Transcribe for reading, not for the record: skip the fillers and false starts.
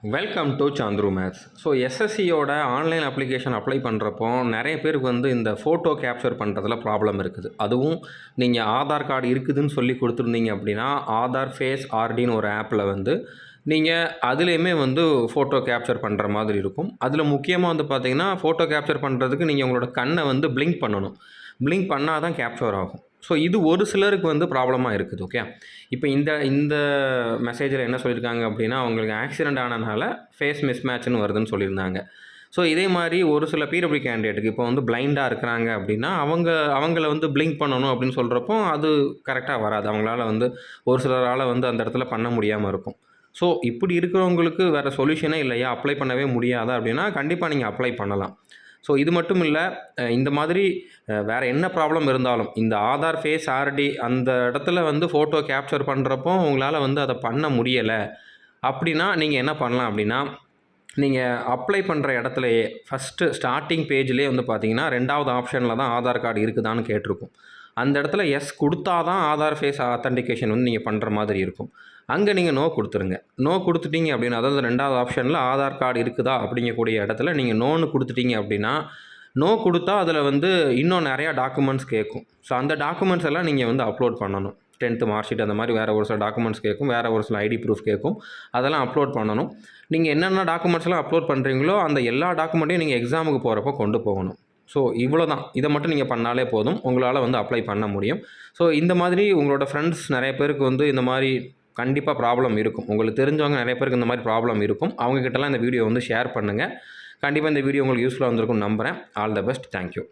Welcome to Chandru maths. So எஸ்எஸ்சியோட online application apply பண்ணுறப்போ நிறைய பேருக்கு இந்த ஃபோட்டோ கேப்சர் பண்ணுறதுல ப்ராப்ளம் இருக்குது. அதுவும் நீங்கள் ஆதார் கார்டு இருக்குதுன்னு சொல்லி கொடுத்துருந்தீங்க அப்படின்னா ஆதார் ஃபேஸ் ஆர்டின்னு ஒரு ஆப்பில் நீங்கள் அதுலேயுமே ஃபோட்டோ கேப்சர் பண்ணுற மாதிரி இருக்கும். அதில் முக்கியமாக பார்த்தீங்கன்னா ஃபோட்டோ கேப்சர் பண்ணுறதுக்கு நீங்கள் உங்களோட கண்ணை பிளிங்க் பண்ணணும். பிளிங்க் பண்ணால் தான் கேப்சர் ஆகும். ஸோ இது ஒரு சிலருக்கு ப்ராப்ளமாக இருக்குது. ஓகே, இப்போ இந்த மெசேஜில் என்ன சொல்லியிருக்காங்க அப்படின்னா, அவங்களுக்கு ஆக்சிடெண்ட் ஆனதுனால ஃபேஸ் மிஸ்மேட்ச்னு வருதுன்னு சொல்லியிருந்தாங்க. ஸோ இதே மாதிரி ஒரு சில பிடபிள்யூ கேண்டிடேட்டுக்கு இப்போ பிளைண்டாக இருக்கிறாங்க அப்படின்னா அவங்கள பிளிங்க் பண்ணணும் அப்படின்னு சொல்கிறப்போ அது கரெக்டாக வராது. அவங்களால ஒரு சிலரால் அந்த இடத்துல பண்ண முடியாமல் இருக்கும். ஸோ இப்படி இருக்கிறவங்களுக்கு வேறு சொல்யூஷனே இல்லையா, அப்ளை பண்ணவே முடியாதா அப்படின்னா கண்டிப்பாக நீங்கள் அப்ளை பண்ணலாம். ஸோ இது மட்டும் இல்லை, இந்த மாதிரி வேறு என்ன ப்ராப்ளம் இருந்தாலும் இந்த ஆதார் ஃபேஸ் ஆர்டி அந்த இடத்துல ஃபோட்டோ கேப்சர் பண்ணுறப்போ உங்களால் அதை பண்ண முடியலை அப்படின்னா நீங்கள் என்ன பண்ணலாம் அப்படின்னா, நீங்கள் அப்ளை பண்ணுற இடத்துலையே ஃபஸ்ட்டு ஸ்டார்டிங் பேஜ்லேயே பார்த்தீங்கன்னா 2வது ஆப்ஷனில் தான் ஆதார் கார்டு இருக்குதான்னு கேட்டிருக்கும். அந்த இடத்துல எஸ் கொடுத்தா தான் ஆதார் ஃபேஸ் ஆத்தென்டிகேஷன் நீங்கள் பண்ணுற மாதிரி இருக்கும். அங்கே நீங்கள் நோ கொடுத்துருங்க. நோ கொடுத்துட்டீங்க அப்படின்னா, அதாவது 2வது ஆப்ஷனில் ஆதார் கார்டு இருக்குதா அப்படிங்கக்கூடிய இடத்துல நீங்கள் நோன்னு கொடுத்துட்டீங்க அப்படின்னா, நோ கொடுத்தா அதில் இன்னும் நிறையா டாக்குமெண்ட்ஸ் கேட்கும். ஸோ அந்த டாக்குமெண்ட்ஸ் எல்லாம் நீங்கள் அப்லோட் பண்ணணும். 10th மார்க் ஷீட் அந்த மாதிரி வேறு ஒரு சில டாக்குமெண்ட்ஸ் கேட்கும், வேறு ஒரு சில ஐடி ப்ரூஃப் கேட்கும். அதெல்லாம் அப்லோட் பண்ணணும். நீங்கள் என்னென்ன டாக்குமெண்ட்ஸ்லாம் அப்லோட் பண்ணுறீங்களோ அந்த எல்லா டாக்குமெண்ட்டையும் நீங்கள் எக்ஸாமுக்கு போகிறப்போ கொண்டு போகணும். ஸோ இவ்வளோ தான். இதை மட்டும் நீங்கள் பண்ணாலே போதும், உங்களால் அப்ளை பண்ண முடியும். ஸோ இந்த மாதிரி உங்களோட ஃப்ரெண்ட்ஸ் நிறைய பேருக்கு இந்த மாதிரி கண்டிப்பாக ப்ராப்ளம் இருக்கும். உங்களுக்கு தெரிஞ்சவங்க நிறைய பேருக்கு இந்த மாதிரி ப்ராப்ளம் இருக்கும். அவங்ககிட்டலாம் இந்த வீடியோ ஷேர் பண்ணுங்கள். கண்டிப்பாக இந்த வீடியோ உங்களுக்கு யூஸ்ஃபுல்லாக வந்திருக்கும்னு நம்புகிறேன். All the best. தேங்க்யூ.